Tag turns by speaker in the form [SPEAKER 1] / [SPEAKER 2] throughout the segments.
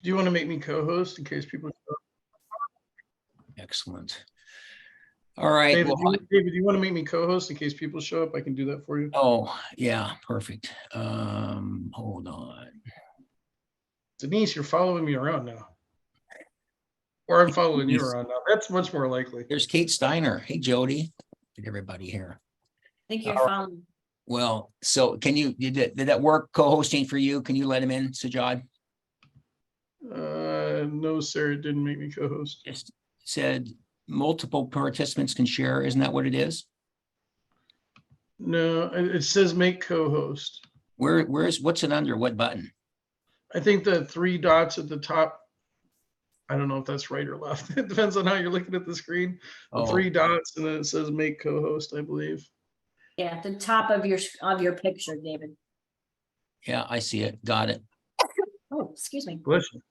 [SPEAKER 1] Do you want to make me co-host in case people show up?
[SPEAKER 2] Excellent. All right.
[SPEAKER 1] David, David, do you want to make me co-host in case people show up? I can do that for you.
[SPEAKER 2] Oh, yeah, perfect. Hold on.
[SPEAKER 1] Denise, you're following me around now. Or I'm following you around now. That's much more likely.
[SPEAKER 2] There's Kate Steiner. Hey, Jody. Get everybody here.
[SPEAKER 3] I think you're following.
[SPEAKER 2] Well, so can you, did that work co-hosting for you? Can you let him in, Sajad?
[SPEAKER 1] No, sir, it didn't make me co-host.
[SPEAKER 2] Just said multiple participants can share. Isn't that what it is?
[SPEAKER 1] No, it says make co-host.
[SPEAKER 2] What's it under? What button?
[SPEAKER 1] I think the 3 dots at the top. I don't know if that's right or left. It depends on how you're looking at the screen. The 3 dots, and then it says make co-host, I believe.
[SPEAKER 3] Yeah, at the top of your picture, David.
[SPEAKER 2] Yeah, I see it. Got it.
[SPEAKER 3] Oh, excuse me.
[SPEAKER 1] Bless you.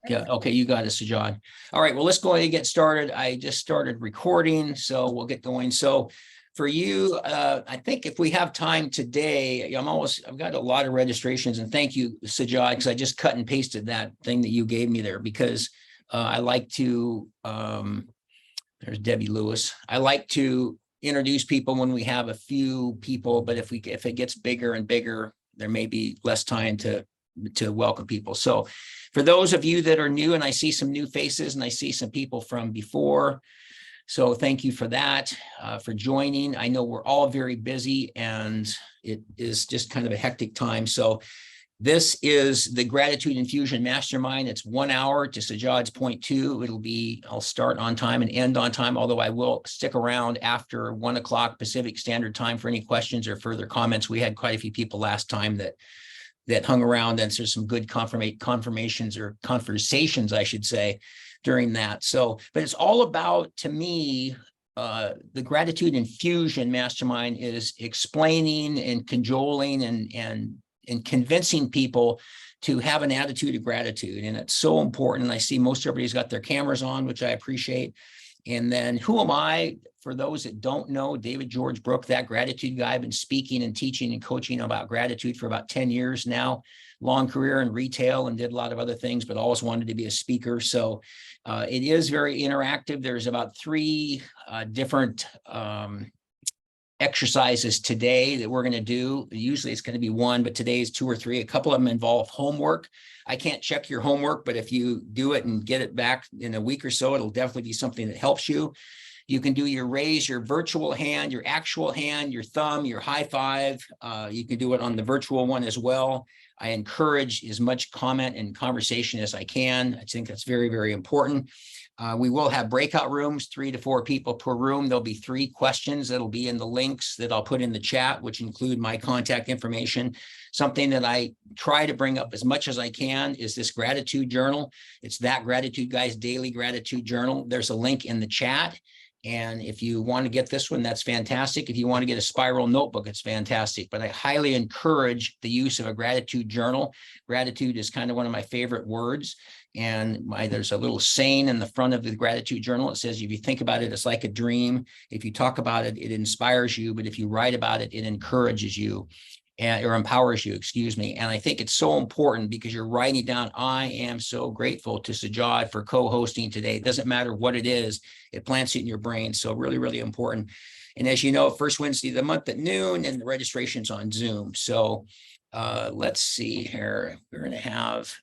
[SPEAKER 2] Yeah. Okay. You got it, Sajad. All right. Well, let's go ahead and get started. I just started recording, so we'll get going. So for you, I think if we have time today, I've got a lot of registrations, and thank you, Sajad, because I just cut and pasted that thing that you gave me there, because I like to, there's Debbie Lewis. I like to introduce people when we have a few people, but if it gets bigger and bigger, there may be less time to welcome people. So for those of you that are new, and I see some new faces and I see some people from before, so thank you for that, for joining. I know we're all very busy and it is just kind of a hectic time. So this is the Gratitude Infusion Mastermind. It's 1 hour to Sajad's point 2. I'll start on time and end on time, although I will stick around after 1 o'clock Pacific Standard Time for any questions or further comments. We had quite a few people last time that hung around, and there's some good confirmations or conversations, I should say, during that. So, but it's all about, to me, the Gratitude Infusion Mastermind is explaining and cajoling and convincing people to have an attitude of gratitude. And it's so important. I see most everybody's got their cameras on, which I appreciate. And then who am I? For those that don't know, David George Brooke, that gratitude guy. I've been speaking and teaching and coaching about gratitude for about 10 years now. Long career in retail and did a lot of other things, but always wanted to be a speaker. So it is very interactive. There's about 3 different exercises today that we're going to do. Usually it's going to be 1, but today is 2 or 3. A couple of them involve homework. I can't check your homework, but if you do it and get it back in a week or so, it'll definitely be something that helps you. You can do your raise, your virtual hand, your actual hand, your thumb, your high five. You can do it on the virtual one as well. I encourage as much comment and conversation as I can. I think that's very, very important. We will have breakout rooms, 3 to 4 people per room. There'll be 3 questions that'll be in the links that I'll put in the chat, which include my contact information. Something that I try to bring up as much as I can is this gratitude journal. It's that Gratitude Guy's daily gratitude journal. There's a link in the chat. And if you want to get this one, that's fantastic. If you want to get a spiral notebook, it's fantastic. But I highly encourage the use of a gratitude journal. Gratitude is kind of one of my favorite words. And there's a little saying in the front of the gratitude journal. It says, if you think about it, it's like a dream. If you talk about it, it inspires you. But if you write about it, it encourages you. Or empowers you, excuse me. And I think it's so important because you're writing down, I am so grateful to Sajad for co-hosting today. It doesn't matter what it is, it plants it in your brain. So really, really important. And as you know, first Wednesday of the month at noon, and the registration's on Zoom. So let's see here. We're going to have,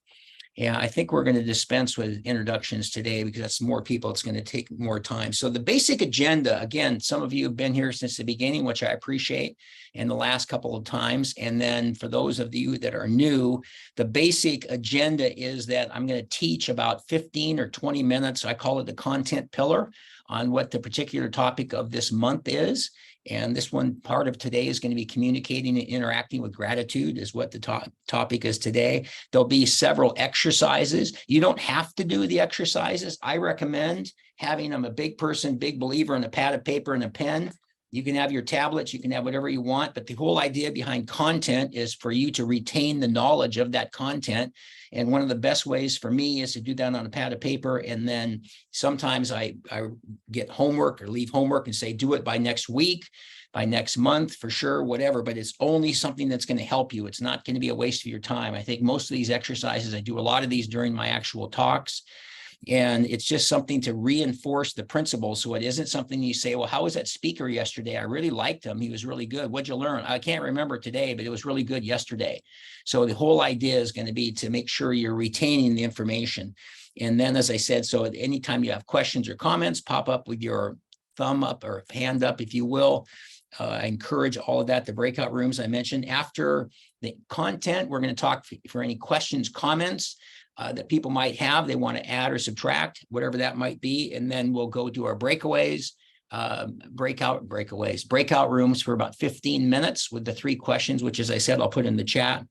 [SPEAKER 2] I think we're going to dispense with introductions today because that's more people. It's going to take more time. So the basic agenda, again, some of you have been here since the beginning, which I appreciate, and the last couple of times. And then for those of you that are new, the basic agenda is that I'm going to teach about 15 or 20 minutes. I call it the content pillar on what the particular topic of this month is. And this one part of today is going to be communicating and interacting with gratitude is what the topic is today. There'll be several exercises. You don't have to do the exercises. I recommend having, I'm a big person, big believer in a pad of paper and a pen. You can have your tablets, you can have whatever you want, but the whole idea behind content is for you to retain the knowledge of that content. And one of the best ways for me is to do that on a pad of paper. And then sometimes I get homework or leave homework and say, do it by next week, by next month, for sure, whatever, but it's only something that's going to help you. It's not going to be a waste of your time. I think most of these exercises, I do a lot of these during my actual talks. And it's just something to reinforce the principles. So it isn't something you say, well, how was that speaker yesterday? I really liked him. He was really good. What'd you learn? I can't remember today, but it was really good yesterday. So the whole idea is going to be to make sure you're retaining the information. And then, as I said, so at any time you have questions or comments, pop up with your thumb up or hand up, if you will. I encourage all of that, the breakout rooms I mentioned. After the content, we're going to talk for any questions, comments that people might have, they want to add or subtract, whatever that might be. And then we'll go to our breakaways, breakout rooms for about 15 minutes with the 3 questions, which, as I said, I'll put in the chat.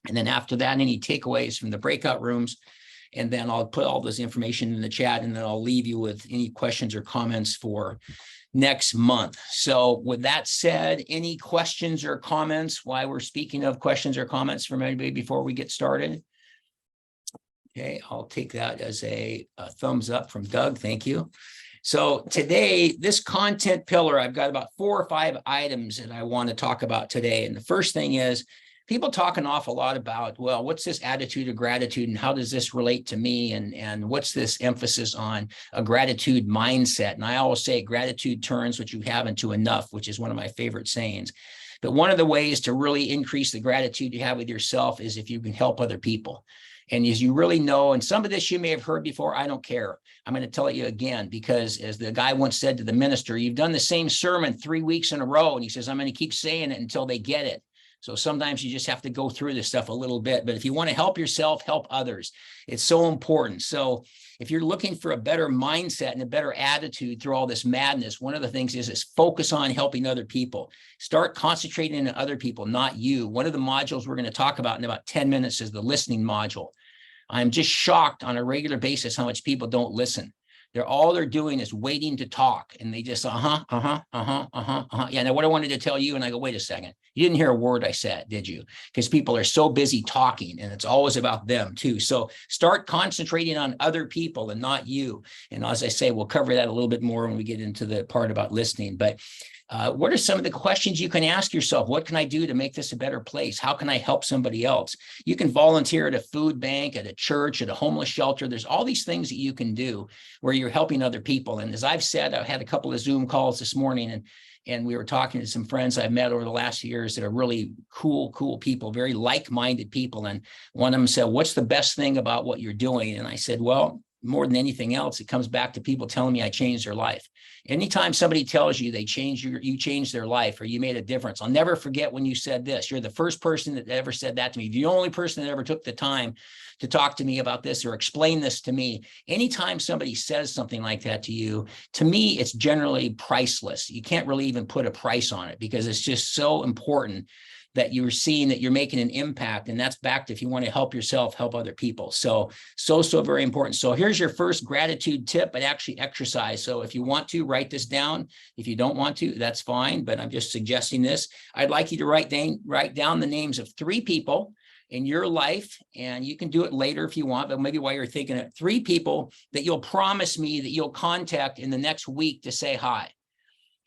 [SPEAKER 2] And then after that, any takeaways from the breakout rooms. And then I'll put all this information in the chat, and then I'll leave you with any questions or comments for next month. So with that said, any questions or comments while we're speaking of questions or comments from anybody before we get started? Okay, I'll take that as a thumbs up from Doug. Thank you. So today, this content pillar, I've got about 4 or 5 items that I want to talk about today. And the first thing is, people talk an awful lot about, well, what's this attitude of gratitude and how does this relate to me? And what's this emphasis on a gratitude mindset? And I always say gratitude turns what you have into enough, which is one of my favorite sayings. But one of the ways to really increase the gratitude you have with yourself is if you can help other people. And as you really know, and some of this you may have heard before, I don't care. I'm going to tell it you again, because as the guy once said to the minister, you've done the same sermon 3 weeks in a row. And he says, I'm going to keep saying it until they get it. So sometimes you just have to go through this stuff a little bit. But if you want to help yourself, help others. It's so important. So if you're looking for a better mindset and a better attitude through all this madness, one of the things is focus on helping other people. Start concentrating on other people, not you. One of the modules we're going to talk about in about 10 minutes is the listening module. I'm just shocked on a regular basis how much people don't listen. All they're doing is waiting to talk, and they just yeah. Now what I wanted to tell you, and I go, wait a second, you didn't hear a word I said, did you? Because people are so busy talking, and it's always about them too. So start concentrating on other people and not you. And as I say, we'll cover that a little bit more when we get into the part about listening. But what are some of the questions you can ask yourself? What can I do to make this a better place? How can I help somebody else? You can volunteer at a food bank, at a church, at a homeless shelter. There's all these things that you can do where you're helping other people. And as I've said, I've had a couple of Zoom calls this morning, and we were talking to some friends I've met over the last years that are really cool people, very like-minded people. And one of them said, what's the best thing about what you're doing? And I said, well, more than anything else, it comes back to people telling me I changed their life. Anytime somebody tells you they changed you changed their life or you made a difference, I'll never forget when you said this. You're the first person that ever said that to me. The only person that ever took the time to talk to me about this or explain this to me. Anytime somebody says something like that to you, to me, it's generally priceless. You can't really even put a price on it because it's just so important that you're seeing that you're making an impact. And that's back to, if you want to help yourself, help other people. So very important. So here's your first gratitude tip, but actually exercise. So if you want to, write this down. If you don't want to, that's fine, but I'm just suggesting this. I'd like you to write down the names of 3 people in your life, and you can do it later if you want, but maybe while you're thinking it, 3 people that you'll promise me that you'll contact in the next week to say hi.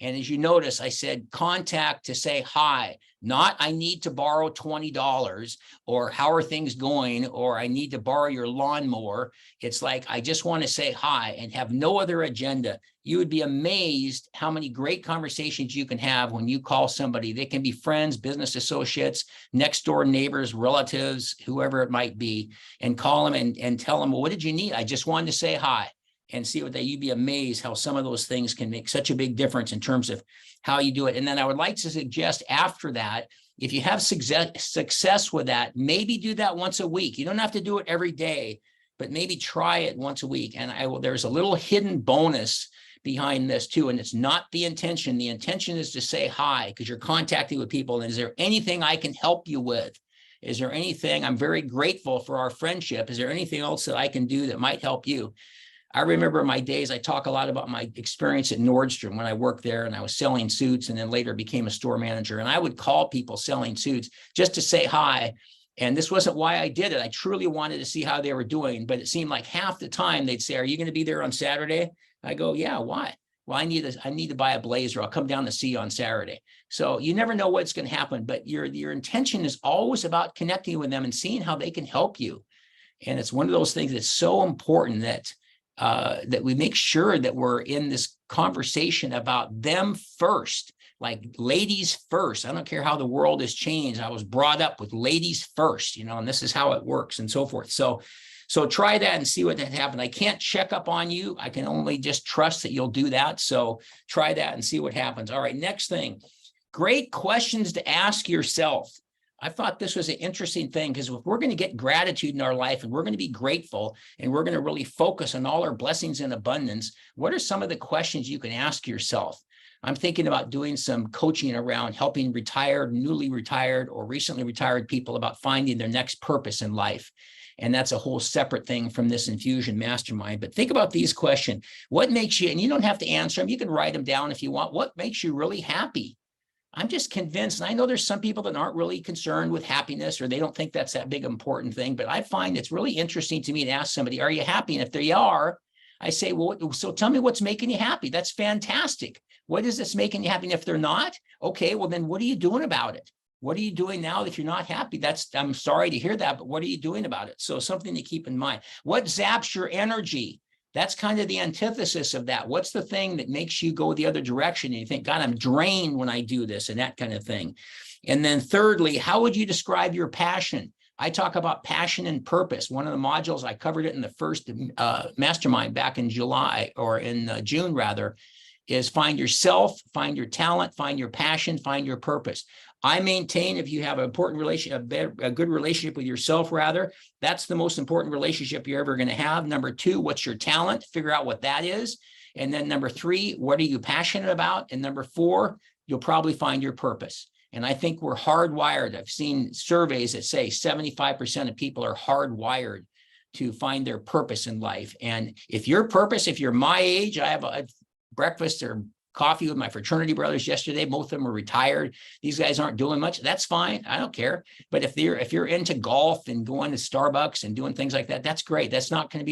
[SPEAKER 2] And as you notice, I said contact to say hi, not I need to borrow $20 or how are things going, or I need to borrow your lawnmower. It's like, I just want to say hi and have no other agenda. You would be amazed how many great conversations you can have when you call somebody. They can be friends, business associates, next door neighbors, relatives, whoever it might be, and call them and tell them, well, what did you need? I just wanted to say hi. And see what you'd be amazed how some of those things can make such a big difference in terms of how you do it. And then I would like to suggest after that, if you have success with that, maybe do that once a week. You don't have to do it every day, but maybe try it once a week. And there's a little hidden bonus behind this too. And it's not the intention. The intention is to say hi because you're contacting with people. And is there anything I can help you with? Is there anything? I'm very grateful for our friendship. Is there anything else that I can do that might help you? I remember my days, I talk a lot about my experience at Nordstrom when I worked there and I was selling suits and then later became a store manager. And I would call people selling suits just to say hi. And this wasn't why I did it. I truly wanted to see how they were doing, but it seemed like half the time they'd say, "Are you going to be there on Saturday?" I go, "Yeah, why?" "Well, I need to buy a blazer. I'll come down to see you on Saturday." So you never know what's going to happen, but your intention is always about connecting with them and seeing how they can help you. And it's one of those things that's so important that we make sure that we're in this conversation about them first, like ladies first. I don't care how the world has changed. I was brought up with ladies first, and this is how it works and so forth. So try that and see what happens. I can't check up on you. I can only just trust that you'll do that. So try that and see what happens. All right, next thing, great questions to ask yourself. I thought this was an interesting thing because if we're going to get gratitude in our life and we're going to be grateful and we're going to really focus on all our blessings and abundance, what are some of the questions you can ask yourself? I'm thinking about doing some coaching around helping retired, newly retired, or recently retired people about finding their next purpose in life. And that's a whole separate thing from this Infusion Mastermind. But think about these questions. What makes you, and you don't have to answer them, you can write them down if you want. What makes you really happy? I'm just convinced, and I know there's some people that aren't really concerned with happiness or they don't think that's that big important thing, but I find it's really interesting to me to ask somebody, "Are you happy?" And if they are, I say, "Well, so tell me what's making you happy." That's fantastic. What is this making you happy? And if they're not, okay, well then what are you doing about it? What are you doing now that you're not happy? I'm sorry to hear that, but what are you doing about it? So something to keep in mind. What zaps your energy? That's kind of the antithesis of that. What's the thing that makes you go the other direction and you think, "God, I'm drained when I do this," and that kind of thing. And then thirdly, how would you describe your passion? I talk about passion and purpose. One of the modules, I covered it in the first mastermind back in July, or in June rather, is find yourself, find your talent, find your passion, find your purpose. I maintain if you have an important relationship, a good relationship with yourself, rather, that's the most important relationship you're ever going to have. Number two, what's your talent? Figure out what that is. And then number three, what are you passionate about? And number four, you'll probably find your purpose. And I think we're hardwired. I've seen surveys that say 75% of people are hardwired to find their purpose in life. And if your purpose, if you're my age, I have a breakfast or coffee with my fraternity brothers yesterday. Both of them are retired. These guys aren't doing much. That's fine. I don't care. But if you're into golf and going to Starbucks and doing things like that, that's great. That's not going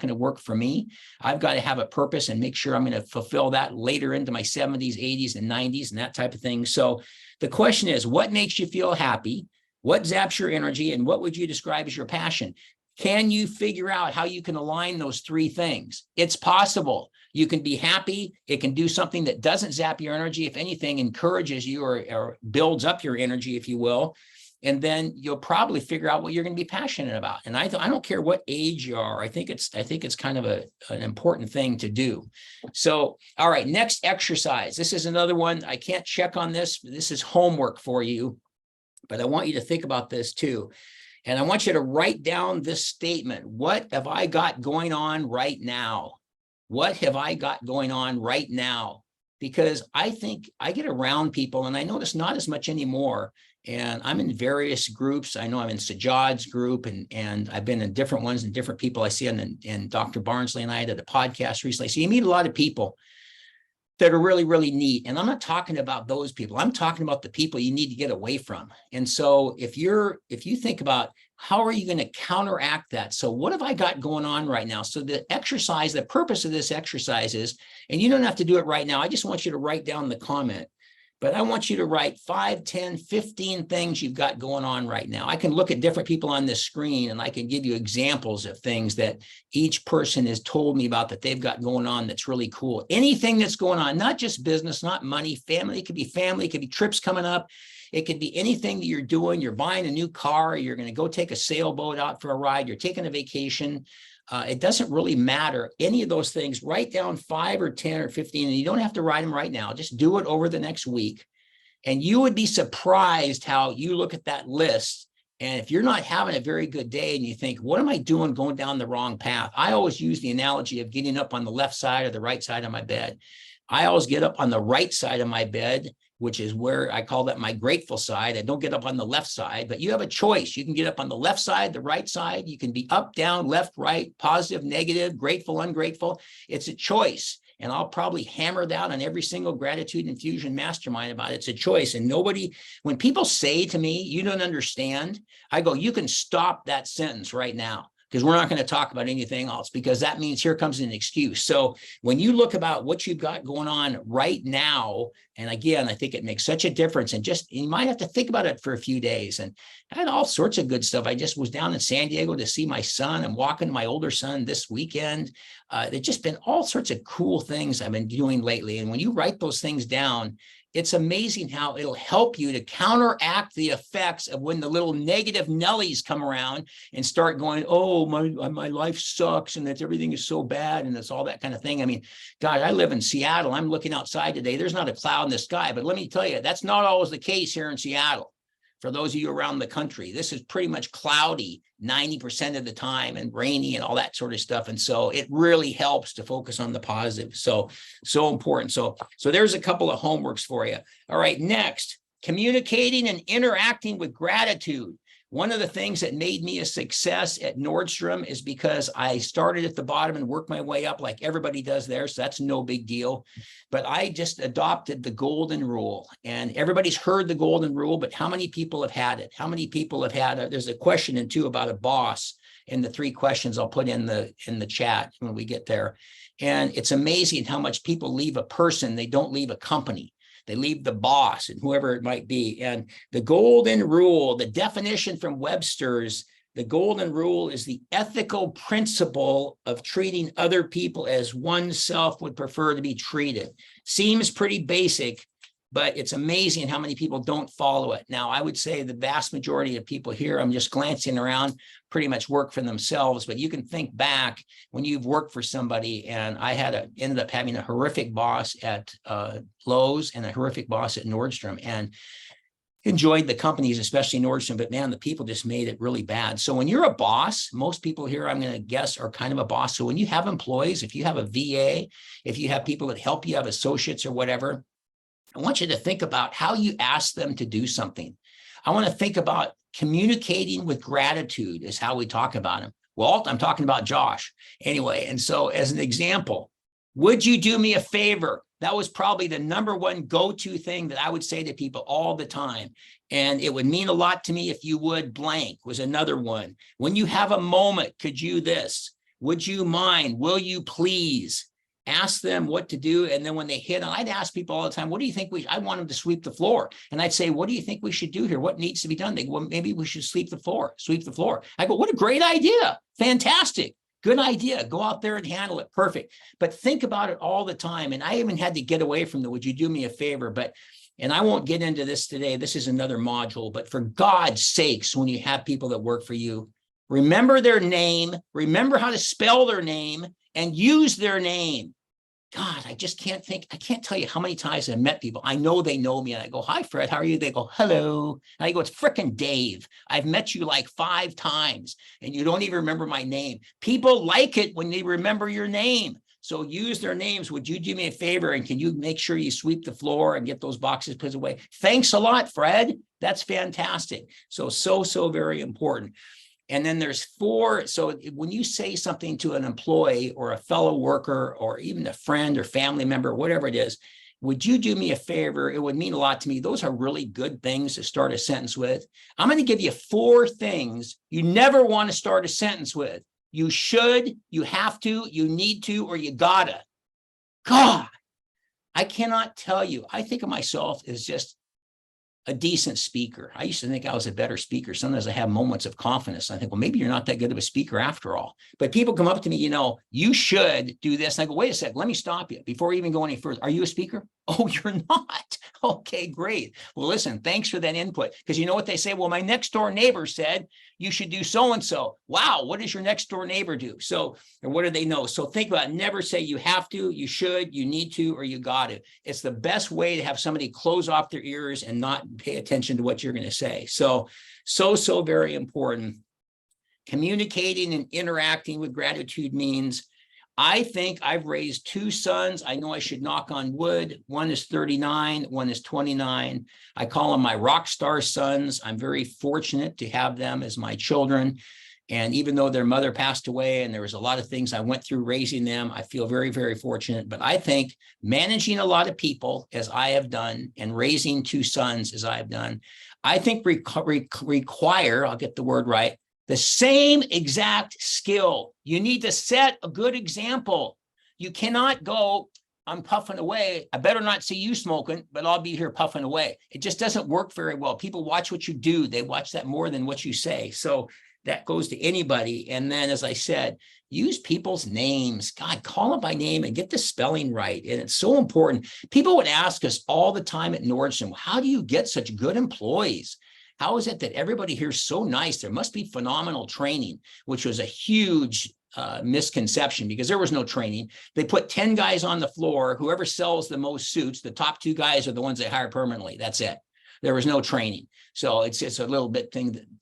[SPEAKER 2] to work for me. I've got to have a purpose and make sure I'm going to fulfill that later into my 70s, 80s, and 90s and that type of thing. So the question is, what makes you feel happy? What zaps your energy? And what would you describe as your passion? Can you figure out how you can align those three things? It's possible. You can be happy. It can do something that doesn't zap your energy. If anything, encourages you or builds up your energy, if you will. And then you'll probably figure out what you're going to be passionate about. And I don't care what age you are. I think it's kind of an important thing to do. So, all right, next exercise. This is another one. I can't check on this. This is homework for you, but I want you to think about this too. And I want you to write down this statement. What have I got going on right now? What have I got going on right now? Because I think I get around people, and I notice not as much anymore. And I'm in various groups. I know I'm in Sajad's group, and I've been in different ones and different people I see in Dr. Barnsley and I did a podcast recently. So you meet a lot of people that are really, really neat. And I'm not talking about those people. I'm talking about the people you need to get away from. And so if you think about how are you going to counteract that? So what have I got going on right now? So the exercise, the purpose of this exercise is, and you don't have to do it right now. I just want you to write down the comment, but I want you to write 5, 10, 15 things you've got going on right now. I can look at different people on this screen and I can give you examples of things that each person has told me about that they've got going on that's really cool. Anything that's going on, not just business, not money, family. It could be trips coming up. It could be anything that you're doing. You're buying a new car. You're going to go take a sailboat out for a ride. You're taking a vacation. It doesn't really matter. Any of those things, write down 5 or 10 or 15, and you don't have to write them right now. Just do it over the next week. And you would be surprised how you look at that list. And if you're not having a very good day and you think, what am I doing going down the wrong path? I always use the analogy of getting up on the left side or the right side of my bed. I always get up on the right side of my bed which is where I call that my grateful side. I don't get up on the left side, but you have a choice. You can get up on the left side, the right side. You can be up, down, left, right, positive, negative, grateful, ungrateful. It's a choice. And I'll probably hammer that on every single gratitude infusion mastermind about it's a choice. And nobody, when people say to me, you don't understand, I go, you can stop that sentence right now, because we're not going to talk about anything else, because that means here comes an excuse. So when you look about what you've got going on right now, and again, I think it makes such a difference, and just, you might have to think about it for a few days. And I had all sorts of good stuff. I just was down in San Diego to see my son. I'm walking my older son this weekend. There's just been all sorts of cool things I've been doing lately. And when you write those things down, it's amazing how it'll help you to counteract the effects of when the little negative Nellies come around and start going, oh, my life sucks and that everything is so bad and it's all that kind of thing. I mean, God, I live in Seattle. I'm looking outside today. There's not a cloud in the sky, but let me tell you, that's not always the case here in Seattle. For those of you around the country, this is pretty much cloudy 90% of the time and rainy and all that sort of stuff. And so it really helps to focus on the positive. So important. So there's a couple of homeworks for you. All right, next, communicating and interacting with gratitude. One of the things that made me a success at Nordstrom is because I started at the bottom and worked my way up like everybody does there. So that's no big deal. But I just adopted the golden rule, and everybody's heard the golden rule, but how many people have had it? How many people have had it? There's a question in two about a boss, and the 3 questions I'll put in the chat when we get there. And it's amazing how much people leave a person. They don't leave a company. They leave the boss and whoever it might be. And the golden rule, the definition from Webster's, the golden rule is the ethical principle of treating other people as oneself would prefer to be treated. Seems pretty basic, but it's amazing how many people don't follow it. Now, I would say the vast majority of people here, I'm just glancing around, pretty much work for themselves, but you can think back when you've worked for somebody. And I ended up having a horrific boss at Lowe's and a horrific boss at Nordstrom, and enjoyed the companies, especially Nordstrom, but man, the people just made it really bad. So when you're a boss, most people here, I'm going to guess, are kind of a boss. So when you have employees, if you have a VA, if you have people that help you, have associates or whatever, I want you to think about how you ask them to do something. I want to think about communicating with gratitude is how we talk about him. Walt, I'm talking about Josh. Anyway, and so as an example, would you do me a favor? That was probably the #1 go-to thing that I would say to people all the time. And it would mean a lot to me if you would. Blank was another one. When you have a moment, could you this? Would you mind? Will you please? Ask them what to do. And then when they hit on, I'd ask people all the time, what do you think I want them to sweep the floor. And I'd say, what do you think we should do here? What needs to be done? They go, well, maybe we should sweep the floor. I go, what a great idea. Fantastic. Good idea. Go out there and handle it. Perfect. But think about it all the time. And I even had to get away from would you do me a favor? And I won't get into this today. This is another module, but for God's sakes, when you have people that work for you, remember their name, remember how to spell their name, and use their name. God, I just can't tell you how many times I've met people. I know they know me, and I go, hi, Fred, how are you? They go, hello. And I go, it's frickin' Dave. I've met you like 5 times, and you don't even remember my name. People like it when they remember your name. So use their names. Would you do me a favor? And can you make sure you sweep the floor and get those boxes put away? Thanks a lot, Fred. That's fantastic. So very important. And then there's 4. So when you say something to an employee or a fellow worker or even a friend or family member, whatever it is, would you do me a favor? It would mean a lot to me. Those are really good things to start a sentence with. I'm going to give you 4 things you never want to start a sentence with. You should, you have to, you need to, or you gotta. God, I cannot tell you. I think of myself as just a decent speaker. I used to think I was a better speaker. Sometimes I have moments of confidence. I think, well, maybe you're not that good of a speaker after all. But people come up to me, you should do this. And I go, wait a second, let me stop you before we even go any further. Are you a speaker? Oh, you're not. Okay, great. Well, listen, thanks for that input. Because you know what they say? Well, my next door neighbor said you should do so-and-so. Wow, what does your next door neighbor do? So, or what do they know? So think about it. Never say you have to, you should, you need to, or you got to. It's the best way to have somebody close off their ears and not pay attention to what you're going to say. So very important. Communicating and interacting with gratitude means I think I've raised 2 sons. I know I should knock on wood. One is 39, one is 29. I call them my rock star sons. I'm very fortunate to have them as my children. And even though their mother passed away and there was a lot of things I went through raising them, I feel very, very fortunate. But I think managing a lot of people as I have done and raising 2 sons as I have done, I think require, I'll get the word right, the same exact skill. You need to set a good example. You cannot go, I'm puffing away. I better not see you smoking, but I'll be here puffing away. It just doesn't work very well. People watch what you do. They watch that more than what you say. So that goes to anybody. And then, as I said, use people's names. God, call them by name and get the spelling right. And it's so important. People would ask us all the time at Nordstrom, how do you get such good employees? How is it that everybody here is so nice? There must be phenomenal training, which was a huge misconception because there was no training. They put 10 guys on the floor. Whoever sells the most suits, the top 2 guys are the ones they hire permanently. That's it. There was no training. So it's just a little bit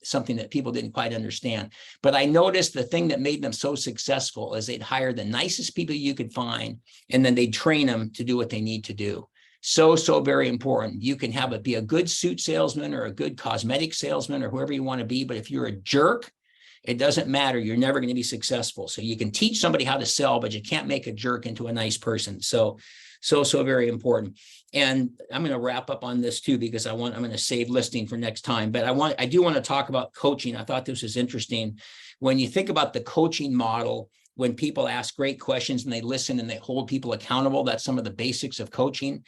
[SPEAKER 2] something that people didn't quite understand. But I noticed the thing that made them so successful is they'd hire the nicest people you could find, and then they'd train them to do what they need to do. So very important. You can be a good suit salesman or a good cosmetic salesman or whoever you want to be. But if you're a jerk, it doesn't matter. You're never going to be successful. So you can teach somebody how to sell, but you can't make a jerk into a nice person. So very important. And I'm going to wrap up on this too, because I'm going to save listing for next time. But I do want to talk about coaching. I thought this was interesting. When you think about the coaching model, when people ask great questions and they listen and they hold people accountable, that's some of the basics of coaching.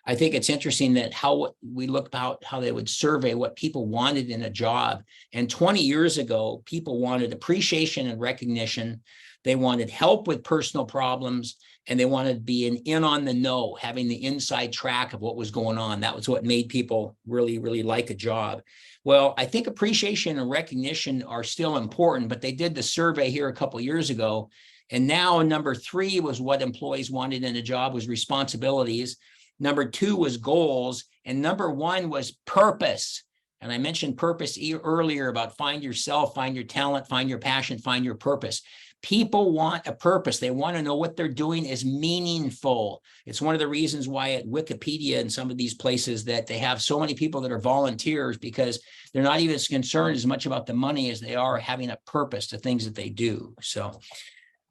[SPEAKER 2] I think it's interesting that how we look about how they would survey what people wanted in a job. And 20 years ago, people wanted appreciation and recognition. They wanted help with personal problems, and they wanted to be in on the know, having the inside track of what was going on. That was what made people really, really like a job. Well, I think appreciation and recognition are still important, but they did the survey here a couple of years ago. And now number 3 was what employees wanted in a job was responsibilities. Number 2 was goals, and number 1 was purpose. And I mentioned purpose earlier about find yourself, find your talent, find your passion, find your purpose. People want a purpose. They want to know what they're doing is meaningful. It's one of the reasons why at Wikipedia and some of these places that they have so many people that are volunteers, because they're not even as concerned as much about the money as they are having a purpose to things that they do. So,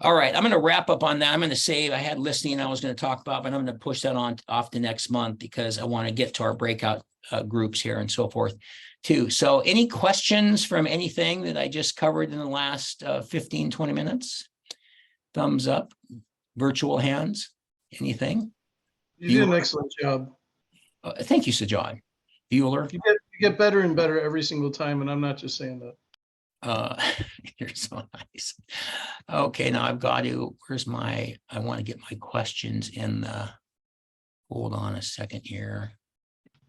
[SPEAKER 2] all right, I'm going to wrap up on that. I'm going to save, I had listening I was going to talk about, but I'm going to push that off to next month because I want to get to our breakout groups here and so forth too. So any questions from anything that I just covered in the last 15, 20 minutes? Thumbs up, virtual hands, anything?
[SPEAKER 1] You did an excellent job.
[SPEAKER 2] Thank you, Sajad. Bueller.
[SPEAKER 1] You get better and better every single time, and I'm not just saying that.
[SPEAKER 2] You're so nice. Okay, now I've got to, I want to get my questions in the, hold on a second here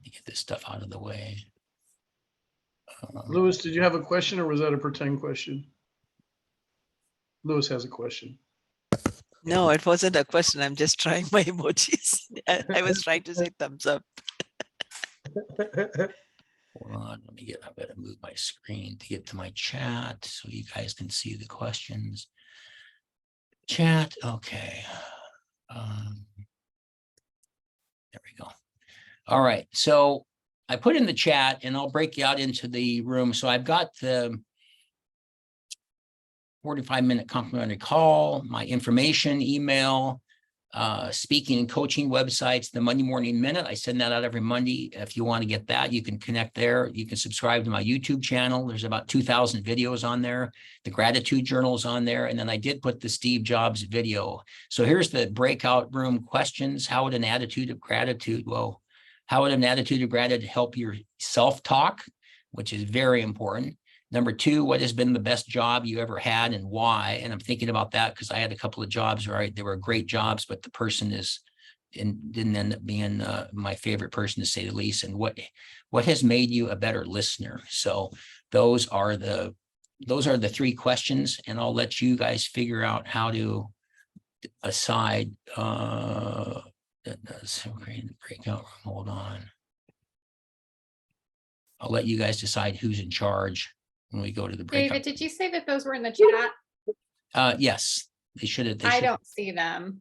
[SPEAKER 2] to get this stuff out of the way.
[SPEAKER 1] Lewis, did you have a question or was that a pretend question? Lewis has a question.
[SPEAKER 4] No, it wasn't a question. I'm just trying my emojis. I was trying to say thumbs up.
[SPEAKER 2] Hold on, I better move my screen to get to my chat so you guys can see the questions. Chat, okay. There we go. All right, so I put in the chat and I'll break you out into the room. So I've got the 45-minute complimentary call, my information, email, speaking and coaching websites, the Monday Morning Minute. I send that out every Monday. If you want to get that, you can connect there. You can subscribe to my YouTube channel. There's about 2,000 videos on there. The gratitude journal is on there. And then I did put the Steve Jobs video. So here's the breakout room questions. How would an attitude of gratitude, how would an attitude of gratitude help your self-talk, which is very important. Number 2, what has been the best job you ever had and why? And I'm thinking about that because I had a couple of jobs where they were great jobs, but the person didn't end up being my favorite person, to say the least. And what has made you a better listener? So those are the 3 questions, and I'll let you guys figure out how to decide. That does create the breakout room. Hold on. I'll let you guys decide who's in charge when we go to the breakout.
[SPEAKER 5] David, did you say that those were in the chat?
[SPEAKER 2] Yes, They should.
[SPEAKER 5] I don't see them.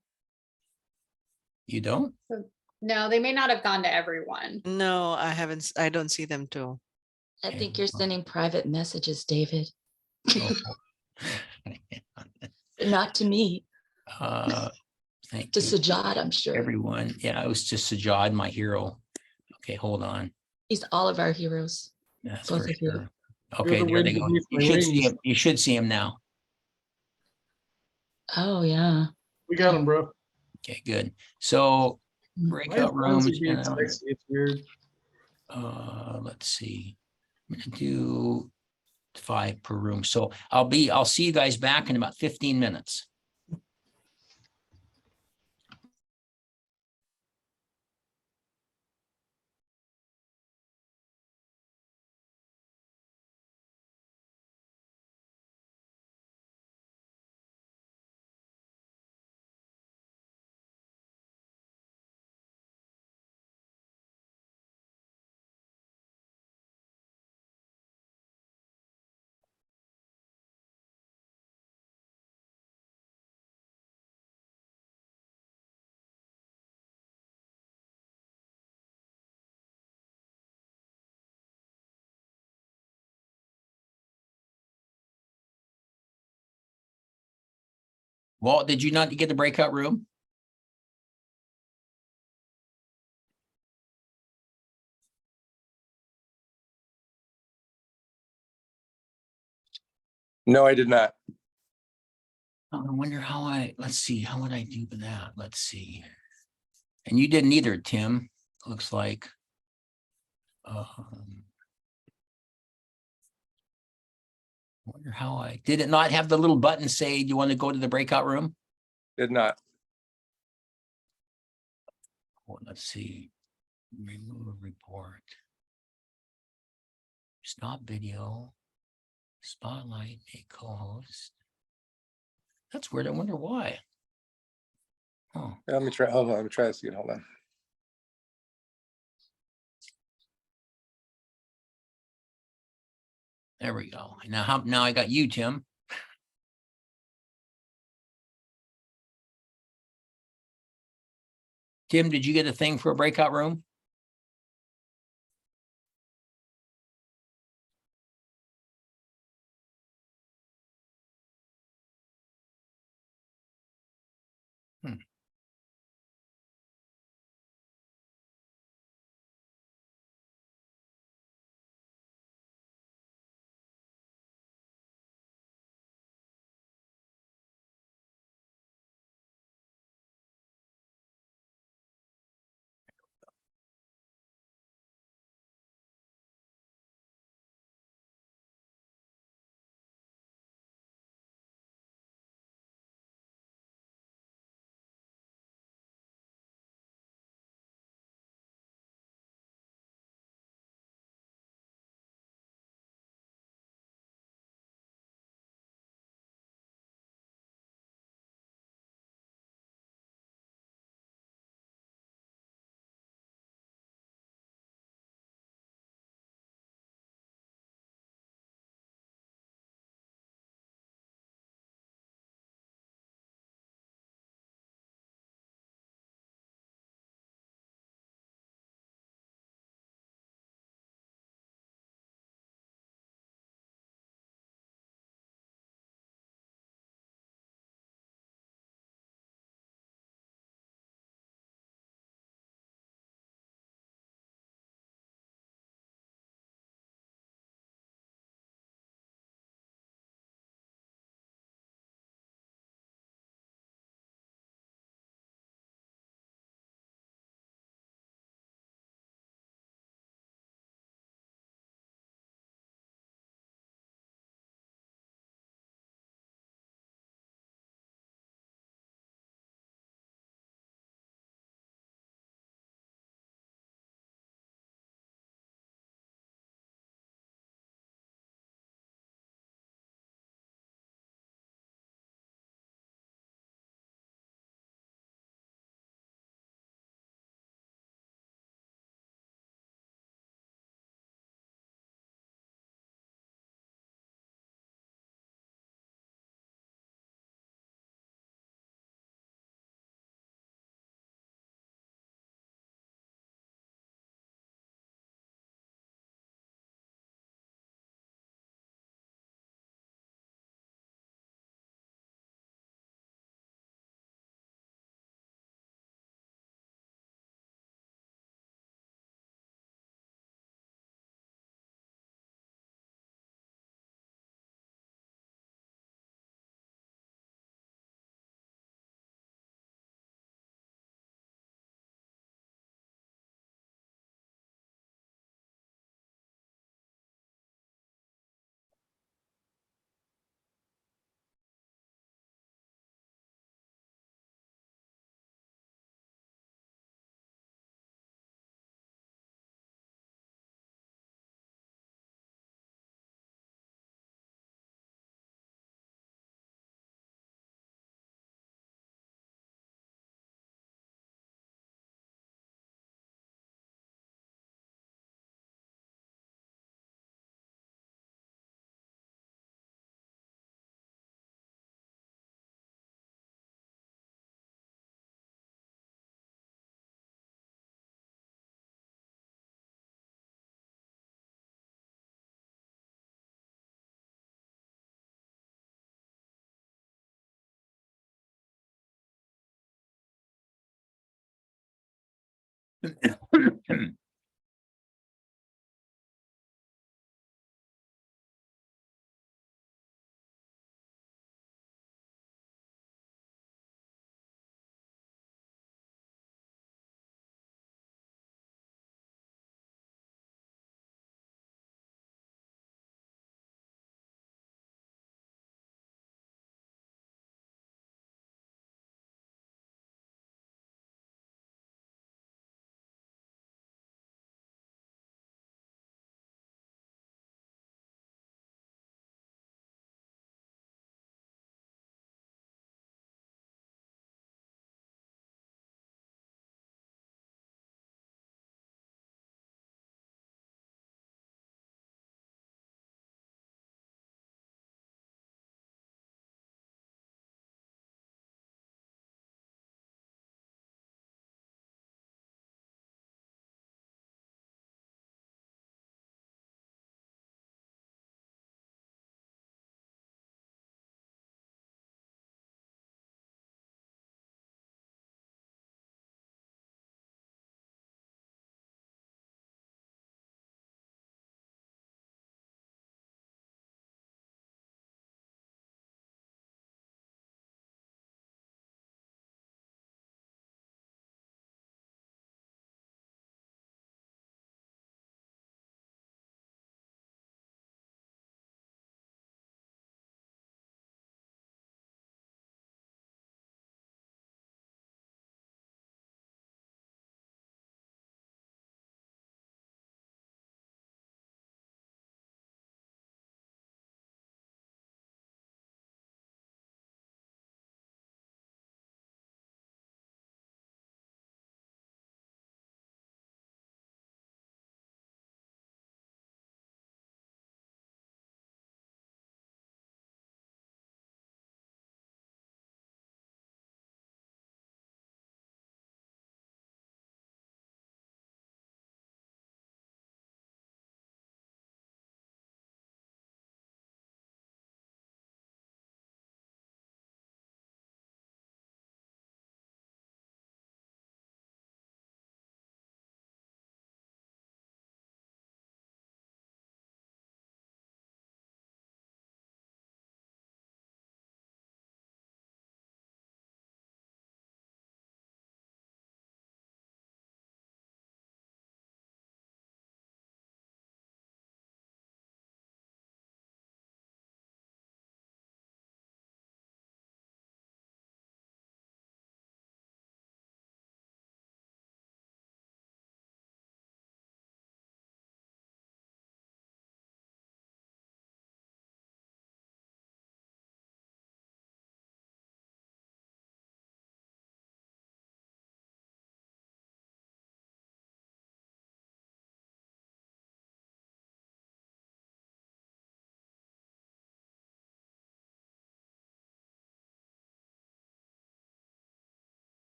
[SPEAKER 2] You don't?
[SPEAKER 5] No, they may not have gone to everyone.
[SPEAKER 4] No, I haven't. I don't see them too.
[SPEAKER 6] I
[SPEAKER 2] Okay.
[SPEAKER 6] think you're sending private messages, David,
[SPEAKER 2] Oh.
[SPEAKER 6] but not to me,
[SPEAKER 2] Thank
[SPEAKER 6] to
[SPEAKER 2] you,
[SPEAKER 6] Sajad, I'm sure.
[SPEAKER 2] everyone. Yeah, it was just Sajad, my hero. Okay, hold on.
[SPEAKER 6] He's all of our heroes.
[SPEAKER 2] That's
[SPEAKER 6] Both
[SPEAKER 2] for
[SPEAKER 6] of you.
[SPEAKER 2] sure. Okay,
[SPEAKER 1] the
[SPEAKER 2] there they
[SPEAKER 1] wind
[SPEAKER 2] go.
[SPEAKER 1] beneath
[SPEAKER 2] You
[SPEAKER 1] my
[SPEAKER 2] should see
[SPEAKER 1] wings.
[SPEAKER 2] him. You should see him now.
[SPEAKER 6] Oh, yeah.
[SPEAKER 1] We got him, bro.
[SPEAKER 2] Okay, good. So
[SPEAKER 1] Why is
[SPEAKER 2] breakout rooms.
[SPEAKER 1] Lindsay being
[SPEAKER 2] and,
[SPEAKER 1] sexy? It's weird.
[SPEAKER 2] let's see. I'm gonna do 5 per room. So I'll see you guys back in about 15 minutes. Walt, did you not get the breakout room?
[SPEAKER 7] No, I did not.
[SPEAKER 2] I wonder let's see, how would I do that? Let's see. And you didn't either, Tim, looks like. Wonder how did it not have the little button say, do you want to go to the breakout room?
[SPEAKER 7] Did not.
[SPEAKER 2] Well, let's see. Remove report. Stop video. Spotlight, make co-host. That's weird. I wonder why. Oh,
[SPEAKER 7] Let me try. Hold on. Let me try this again. Hold on.
[SPEAKER 2] there we go. Now I got you, Tim. Tim, did you get a thing for a breakout room?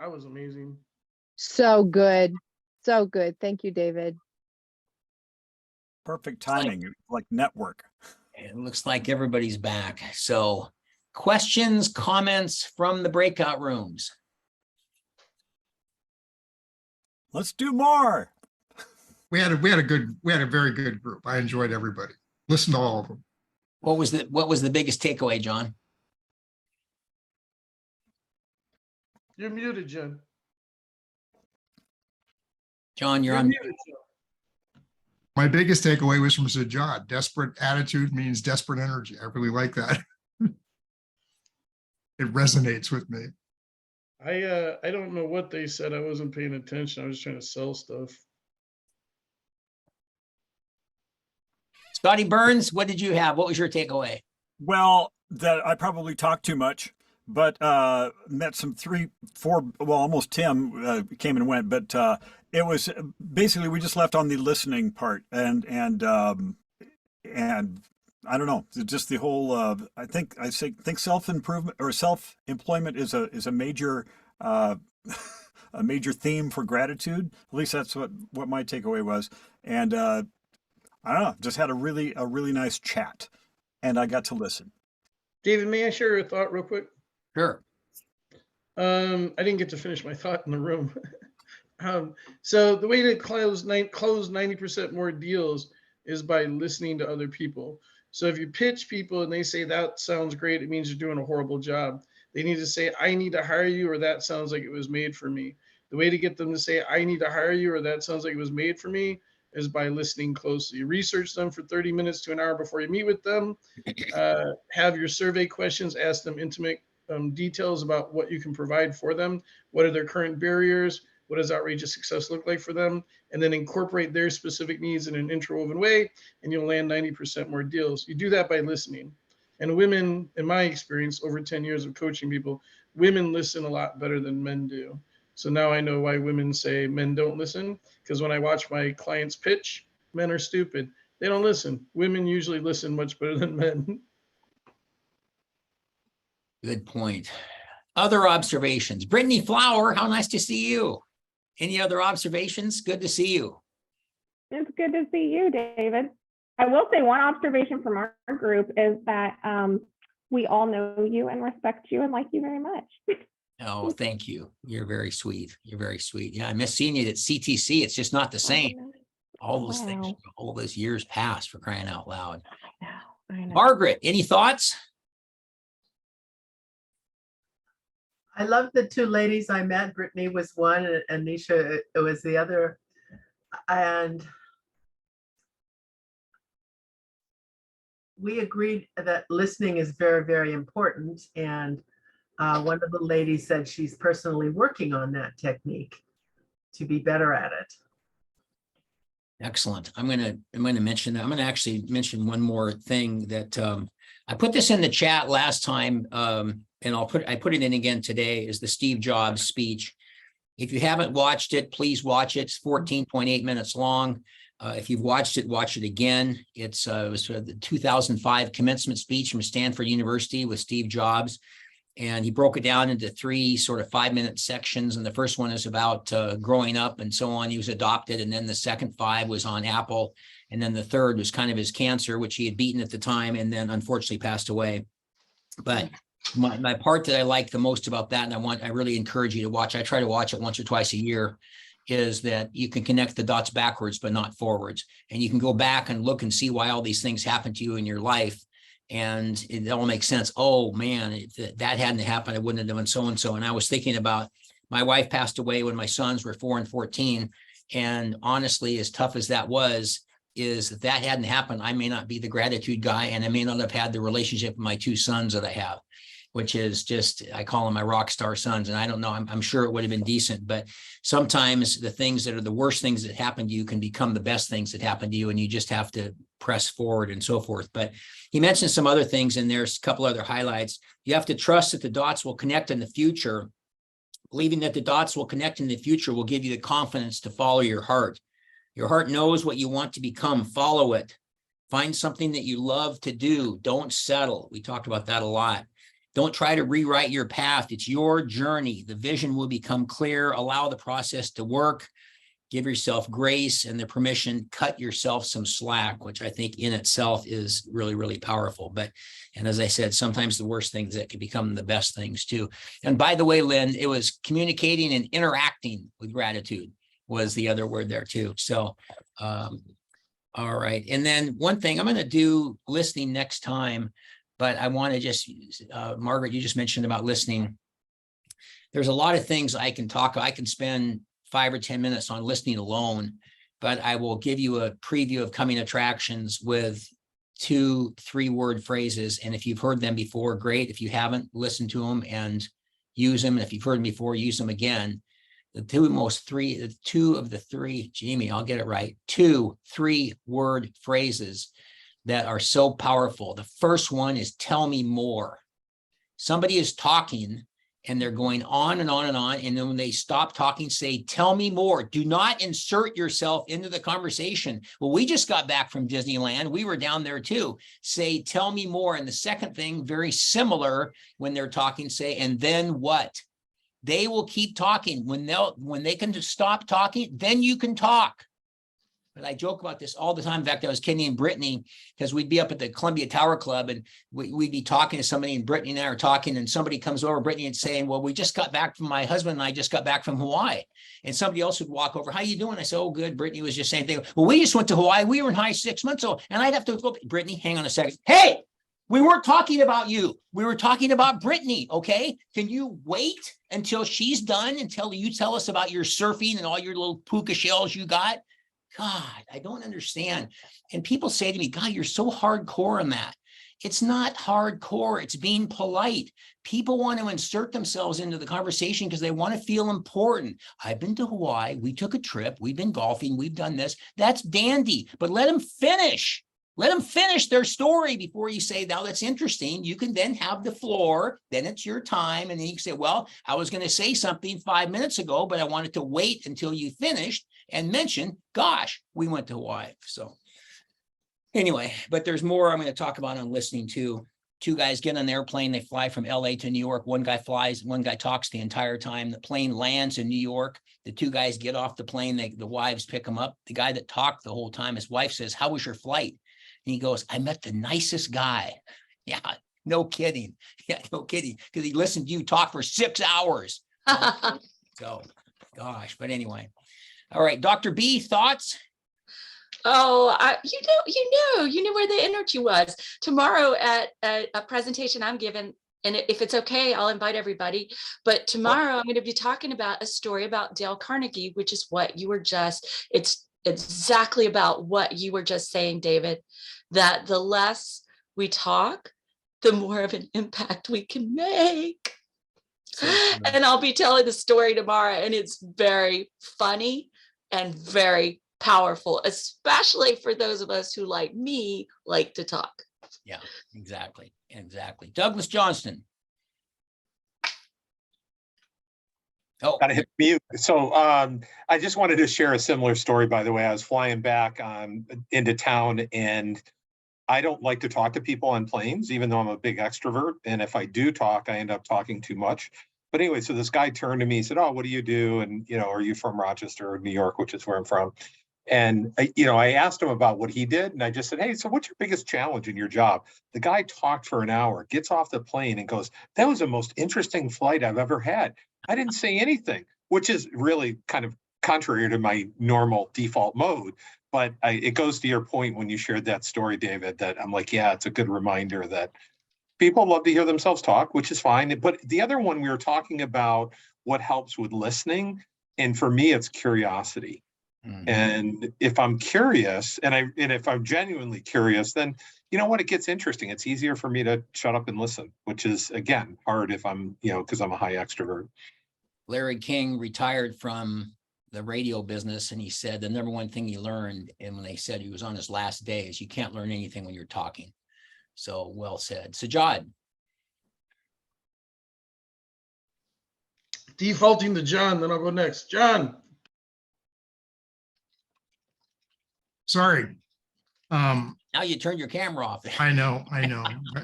[SPEAKER 1] I was amazing.
[SPEAKER 8] So good. So good. Thank you, David.
[SPEAKER 9] Perfect timing, like network.
[SPEAKER 2] It looks like everybody's back. So questions, comments from the breakout rooms.
[SPEAKER 9] Let's do more.
[SPEAKER 10] We had a very good group. I enjoyed everybody. Listen to all of them.
[SPEAKER 2] What was the biggest takeaway, John?
[SPEAKER 1] You're muted, Jen.
[SPEAKER 2] John, you're
[SPEAKER 1] You're
[SPEAKER 2] on.
[SPEAKER 1] muted, Jen.
[SPEAKER 10] My biggest takeaway was from Sir John. Desperate attitude means desperate energy. I really like that. It resonates with me.
[SPEAKER 1] I don't know what they said. I wasn't paying attention. I was trying to sell stuff.
[SPEAKER 2] Scotty Burns, what did you have? What was your takeaway?
[SPEAKER 9] Well, that I probably talked too much, but met some 3, 4, well, almost Tim came and went, but it was basically we just left on the listening part, and I don't know, just the whole. I think self-improvement or self-employment is a major a major theme for gratitude. At least that's what my takeaway was, and I don't know, just had a really nice chat, and I got to listen.
[SPEAKER 1] David, may I share a thought real quick?
[SPEAKER 2] Sure.
[SPEAKER 1] I didn't get to finish my thought in the room. So the way to close 90% more deals is by listening to other people. So if you pitch people and they say that sounds great, it means you're doing a horrible job. They need to say, I need to hire you, or that sounds like it was made for me. The way to get them to say, I need to hire you, or that sounds like it was made for me, is by listening closely. Research them for 30 minutes to an hour before you meet with them. Have your survey questions, ask them intimate details about what you can provide for them. What are their current barriers? What does outrageous success look like for them? And then incorporate their specific needs in an interwoven way, and you'll land 90% more deals. You do that by listening. And women, in my experience, over 10 years of coaching people, women listen a lot better than men do. So now I know why women say men don't listen, because when I watch my clients pitch, men are stupid. They don't listen. Women usually listen much better than men.
[SPEAKER 2] Good point. Other observations. Brittany Flower, how nice to see you. Any other observations? Good to see you.
[SPEAKER 11] It's good to see you, David. I will say one observation from our group is that we all know you and respect you and like you very much.
[SPEAKER 2] Oh, thank you. You're very sweet. You're very sweet. Yeah, I miss seeing you at CTC. It's just not the same. All those things, all those years passed, for crying out loud.
[SPEAKER 11] I know.
[SPEAKER 2] Margaret, any thoughts?
[SPEAKER 12] I love the two ladies I met. Brittany was one and Nisha was the other. And we agreed that listening is very, very important. And one of the ladies said she's personally working on that technique to be better at it.
[SPEAKER 2] Excellent. I'm gonna mention that. I'm gonna actually mention one more thing that I put this in the chat last time, and I put it in again today, is the Steve Jobs speech. If you haven't watched it, please watch it. It's 14.8 minutes long. If you've watched it, watch it again. It was the 2005 commencement speech from Stanford University with Steve Jobs. And he broke it down into 3 sort of 5-minute sections. And the first one is about growing up and so on. He was adopted. And then the second 5 was on Apple. And then the third was kind of his cancer, which he had beaten at the time and then unfortunately passed away. But my part that I like the most about that, and I really encourage you to watch, I try to watch it once or twice a year, is that you can connect the dots backwards, but not forwards. And you can go back and look and see why all these things happened to you in your life. And it all makes sense. Oh man, if that hadn't happened, I wouldn't have done so and so. And I was thinking about, my wife passed away when my sons were 4 and 14. And honestly, as tough as that was, is if that hadn't happened, I may not be the gratitude guy, and I may not have had the relationship with my 2 sons that I have, which is just, I call them my rock star sons. And I don't know, I'm sure it would have been decent, but sometimes the things that are the worst things that happen to you can become the best things that happen to you. And you just have to press forward and so forth. But he mentioned some other things, and there's a couple other highlights. You have to trust that the dots will connect in the future. Believing that the dots will connect in the future will give you the confidence to follow your heart. Your heart knows what you want to become. Follow it. Find something that you love to do. Don't settle. We talked about that a lot. Don't try to rewrite your path. It's your journey. The vision will become clear. Allow the process to work. Give yourself grace and the permission. Cut yourself some slack, which I think in itself is really, really powerful. And as I said, sometimes the worst things that can become the best things too. And by the way, Lynn, it was communicating and interacting with gratitude was the other word there too. So, all right. And then one thing I'm going to do listening next time, but I want to just, Margaret, you just mentioned about listening. There's a lot of things I can talk. I can spend 5 or 10 minutes on listening alone, but I will give you a preview of coming attractions with 2-3 word phrases. And if you've heard them before, great. If you haven't, listen to them and use them. If you've heard them before, use them again. The two of the three, Jamie, I'll get it right. 2-3 word phrases that are so powerful. The first one is tell me more. Somebody is talking and they're going on and on and on. And then when they stop talking, say, tell me more. Do not insert yourself into the conversation. Well, we just got back from Disneyland. We were down there too. Say, tell me more. And the second thing, very similar when they're talking, say, and then what? They will keep talking. When they can stop talking, then you can talk. But I joke about this all the time. In fact, I was kidding Brittany because we'd be up at the Columbia Tower Club and we'd be talking to somebody, and Brittany and I are talking, and somebody comes over, Brittany, and saying, well, we just got back from, my husband and I just got back from Hawaii. And somebody else would walk over, how you doing? I said, oh, good. Brittany was just saying, well, we just went to Hawaii. We were in Hawaii 6 months ago. And I'd have to go, Brittany, hang on a second. Hey, we weren't talking about you. We were talking about Brittany, okay? Can you wait until she's done, until you tell us about your surfing and all your little puka shells you got? God, I don't understand. And people say to me, God, you're so hardcore on that. It's not hardcore. It's being polite. People want to insert themselves into the conversation because they want to feel important. I've been to Hawaii. We took a trip. We've been golfing. We've done this. That's dandy. But let them finish. Let them finish their story before you say, now that's interesting. You can then have the floor. Then it's your time. And then you can say, well, I was going to say something 5 minutes ago, but I wanted to wait until you finished and mention, gosh, we went to Hawaii. So anyway, but there's more I'm going to talk about on listening too. 2 guys get on an airplane. They fly from LA to New York. One guy flies, one guy talks the entire time. The plane lands in New York. The 2 guys get off the plane. The wives pick them up. The guy that talked the whole time, his wife says, how was your flight? And he goes, I met the nicest guy. Yeah, no kidding. Yeah, no kidding. Because he listened to you talk for 6 hours. So, gosh, but anyway. All right, Dr. B, thoughts?
[SPEAKER 6] Oh, you knew where the energy was. Tomorrow at a presentation I'm giving, and if it's okay, I'll invite everybody. But tomorrow I'm going to be talking about a story about Dale Carnegie, which is what you were just, it's exactly about what you were just saying, David, that the less we talk, the more of an impact we can make. And I'll be telling the story tomorrow, and it's very funny and very powerful, especially for those of us who, like me, like to talk.
[SPEAKER 2] Yeah, exactly. Exactly. Douglas Johnston. Oh,
[SPEAKER 13] gotta hit mute. So I just wanted to share a similar story, by the way. I was flying back into town, and I don't like to talk to people on planes, even though I'm a big extrovert. And if I do talk, I end up talking too much. But anyway, so this guy turned to me and said, oh, what do you do? And, are you from Rochester or New York, which is where I'm from? And, I asked him about what he did. And I just said, hey, so what's your biggest challenge in your job? The guy talked for an hour, gets off the plane and goes, that was the most interesting flight I've ever had. I didn't say anything, which is really kind of contrary to my normal default mode. But it goes to your point when you shared that story, David, that I'm like, yeah, it's a good reminder that people love to hear themselves talk, which is fine. But the other one, we were talking about what helps with listening. And for me, it's curiosity. Mm-hmm. And if I'm curious, and if I'm genuinely curious, then you know what, it gets interesting. It's easier for me to shut up and listen, which is, again, hard if I'm, because I'm a high extrovert.
[SPEAKER 2] Larry King retired from the radio business, and he said the number one thing he learned, and when they said he was on his last day, is you can't learn anything when you're talking. So well said. Sajad.
[SPEAKER 1] Defaulting to John, then I'll go next. John.
[SPEAKER 10] Sorry.
[SPEAKER 2] Now you turned your camera off.
[SPEAKER 10] I know. I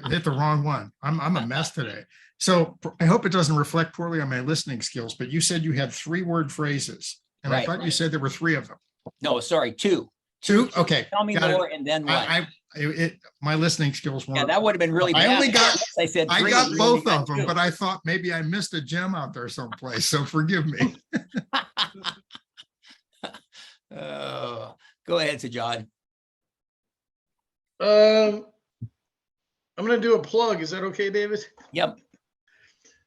[SPEAKER 10] hit the wrong one. I'm a mess today. So I hope it doesn't reflect poorly on my listening skills, but you said you had 3-word phrases. And I
[SPEAKER 2] Right.
[SPEAKER 10] thought you said there were 3 of them.
[SPEAKER 2] No, sorry, 2.
[SPEAKER 10] 2? Okay.
[SPEAKER 2] Tell me
[SPEAKER 10] got it.
[SPEAKER 2] more and then what?
[SPEAKER 10] My listening skills weren't.
[SPEAKER 2] Yeah, that would have been really bad.
[SPEAKER 10] I only got,
[SPEAKER 2] I said
[SPEAKER 10] I
[SPEAKER 2] 3,
[SPEAKER 10] got
[SPEAKER 2] you
[SPEAKER 10] both
[SPEAKER 2] only got
[SPEAKER 10] of them,
[SPEAKER 2] 2.
[SPEAKER 10] but I thought maybe I missed a gem out there someplace. So forgive me.
[SPEAKER 2] Go ahead, Sajad.
[SPEAKER 1] I'm going to do a plug. Is that okay, David?
[SPEAKER 2] Yep.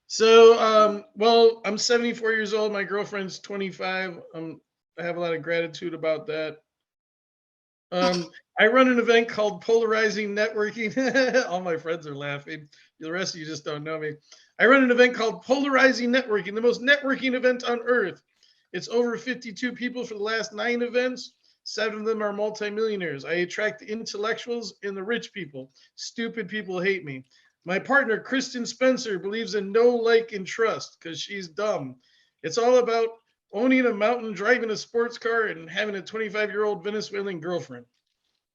[SPEAKER 1] So, well, I'm 74 years old. My girlfriend's 25. I have a lot of gratitude about that. I run an event called Polarizing Networking. All my friends are laughing. The rest of you just don't know me. I run an event called Polarizing Networking, the most networking event on earth. It's over 52 people for the last 9 events. 7 of them are multimillionaires. I attract the intellectuals and the rich people. Stupid people hate me. My partner, Kristen Spencer, believes in know, like, and trust because she's dumb. It's all about owning a mountain, driving a sports car, and having a 25-year-old Venezuelan girlfriend.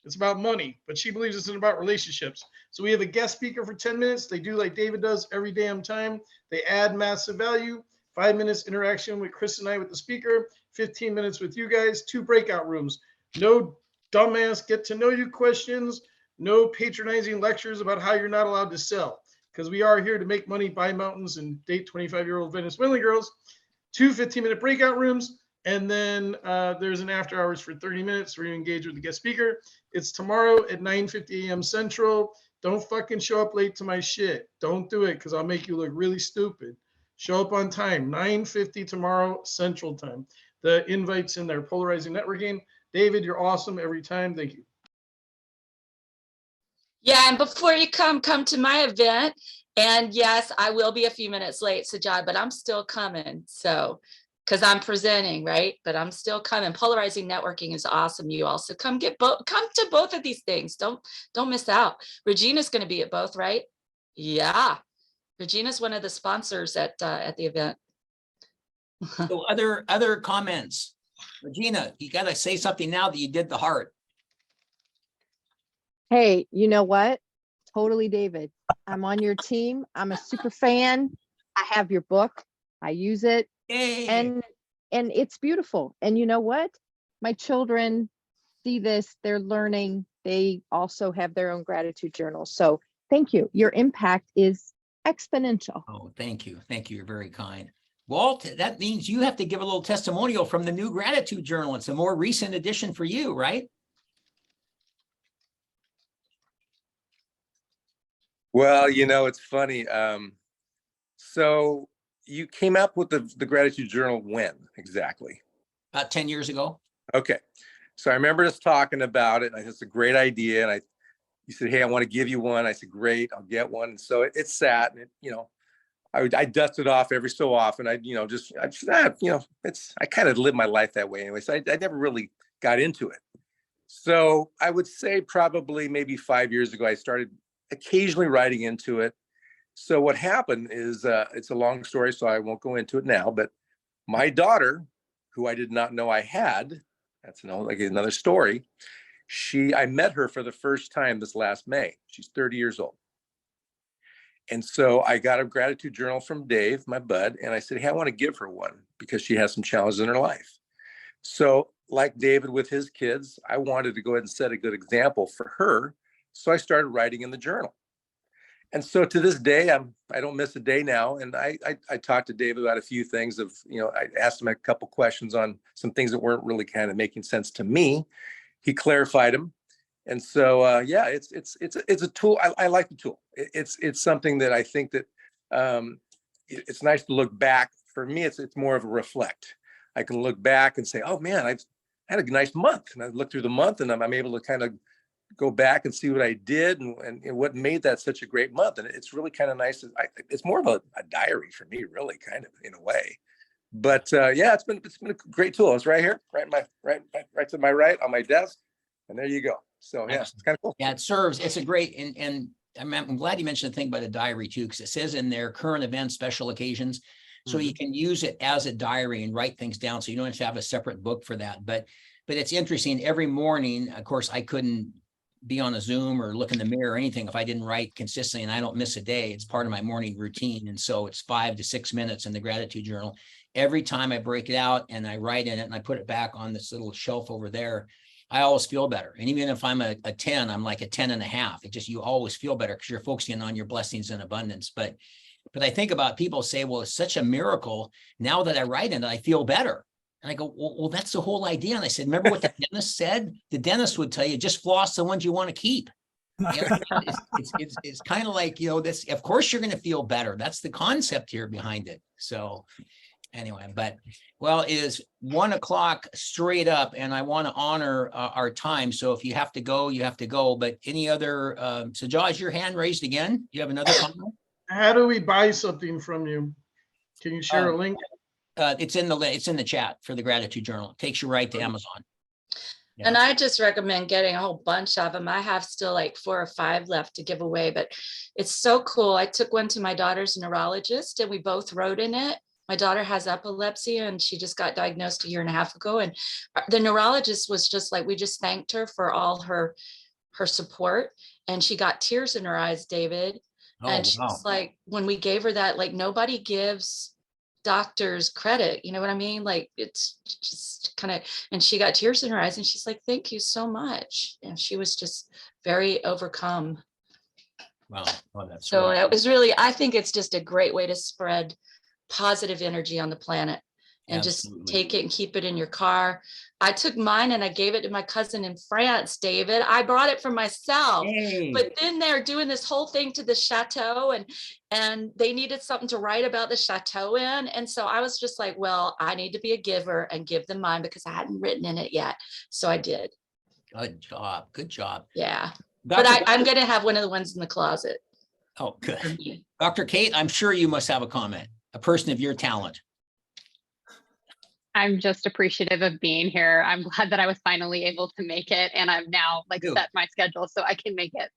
[SPEAKER 1] It's about money, but she believes it's about relationships. So we have a guest speaker for 10 minutes. They do like David does every damn time. They add massive value. 5 minutes interaction with Chris and I with the speaker. 15 minutes with you guys. 2 breakout rooms. No dumbass get to know you questions. No patronizing lectures about how you're not allowed to sell. Because we are here to make money, buy mountains, and date 25-year-old Venezuelan girls. 2 15-minute breakout rooms. And then there's an after hours for 30 minutes where you engage with the guest speaker. It's tomorrow at 9:50 a.m. Central. Don't fucking show up late to my shit. Don't do it because I'll make you look really stupid. Show up on time, 9:50 tomorrow Central Time. The invite's in there, Polarizing Networking. David, you're awesome every time. Thank you.
[SPEAKER 6] Yeah, and before you come to my event, and yes, I will be a few minutes late, Sajad, but I'm still coming. So, because I'm presenting, right? But I'm still coming. Polarizing Networking is awesome. You also come to both of these things. Don't miss out. Regina's going to be at both, right? Yeah, Regina's one of the sponsors at the event.
[SPEAKER 2] So other comments. Regina, you got to say something now that you did the heart.
[SPEAKER 8] Hey, you know what? Totally, David. I'm on your team. I'm a super fan. I have your book. I use it.
[SPEAKER 2] Yay.
[SPEAKER 8] And it's beautiful. And you know what? My children see this. They're learning. They also have their own gratitude journals. So thank you. Your impact is exponential.
[SPEAKER 2] Oh, thank you. Thank you. You're very kind. Walt, that means you have to give a little testimonial from the new gratitude journal. It's a more recent edition for you, right?
[SPEAKER 7] Well, it's funny. So you came up with the gratitude journal when exactly?
[SPEAKER 2] About 10 years ago.
[SPEAKER 7] Okay. So I remember us talking about it. And I said, it's a great idea. And you said, hey, I want to give you one. I said, great, I'll get one. And so it sat and I dust it off every so often. I kind of live my life that way anyway. So I never really got into it. So I would say probably maybe 5 years ago, I started occasionally writing into it. So what happened is, it's a long story, so I won't go into it now, but my daughter, who I did not know I had, that's another story. I met her for the first time this last May. She's 30 years old. And so I got a gratitude journal from Dave, my bud, and I said, hey, I want to give her one because she has some challenges in her life. So like David with his kids, I wanted to go ahead and set a good example for her. So I started writing in the journal. And so to this day, I don't miss a day now. And I talked to Dave about a few things I asked him a couple questions on some things that weren't really kind of making sense to me. He clarified them. And so, yeah, it's a tool. I like the tool. It's something that I think that it's nice to look back. For me, it's more of a reflect. I can look back and say, oh man, I had a nice month. And I look through the month and I'm able to kind of go back and see what I did and what made that such a great month. And it's really kind of nice. It's more of a diary for me, really, kind of in a way. But yeah, it's been a great tool. It's right here, right to my right on my desk. And there you go. So yeah, it's kind of cool.
[SPEAKER 2] Yeah, it's a great, and I'm glad you mentioned the thing about a diary too, because it says in there current events, special occasions. So you can use it as a diary and write things down. So you don't have to have a separate book for that. But it's interesting. Every morning, of course, I couldn't be on a Zoom or look in the mirror or anything if I didn't write consistently, and I don't miss a day. It's part of my morning routine. And so it's 5 to 6 minutes in the gratitude journal. Every time I break it out and I write in it and I put it back on this little shelf over there, I always feel better. And even if I'm a 10, I'm like a 10 and a half. It just, you always feel better because you're focusing on your blessings and abundance. But I think about people say, well, it's such a miracle. Now that I write in it, I feel better. And I go, well, that's the whole idea. And I said, remember what the dentist said? The dentist would tell you, just floss the ones you want to keep. It's kind of like, this, of course you're going to feel better. That's the concept here behind it. So anyway, but well, it is 1 o'clock straight up, and I want to honor our time. So if you have to go, you have to go. But any other, so Josh, your hand raised again. You have another comment?
[SPEAKER 1] How do we buy something from you? Can you share a link?
[SPEAKER 2] It's in the chat for the gratitude journal. It takes you right to Amazon. Yeah.
[SPEAKER 6] And I just recommend getting a whole bunch of them. I have still like 4 or 5 left to give away, but it's so cool. I took one to my daughter's neurologist and we both wrote in it. My daughter has epilepsy and she just got diagnosed 1.5 years ago. And the neurologist was just like, we just thanked her for all her support. And she got tears in her eyes, David. And she's like, when we gave her that, like, nobody gives doctors credit, you know what I mean? Like, it's just kind of, and she got tears in her eyes and she's like, thank you so much. And she was just very overcome.
[SPEAKER 2] Wow. Oh, that's
[SPEAKER 6] so it was really, I think it's just a great way to spread positive energy on the planet and just take it and keep it in your car. I took mine and I gave it to my cousin in France, David. I brought it for myself, but then they're doing this whole thing to the chateau and they needed something to write about the chateau in. And so I was just like, well, I need to be a giver and give them mine because I hadn't written in it yet. So I did.
[SPEAKER 2] Good job. Good job.
[SPEAKER 6] Yeah. But I'm going to have one of the ones in the closet.
[SPEAKER 2] Oh, good. Dr. Kate, I'm sure you must have a comment, a person of your talent.
[SPEAKER 14] I'm just appreciative of being here. I'm glad that I was finally able to make it, and I've now set my schedule so I can make it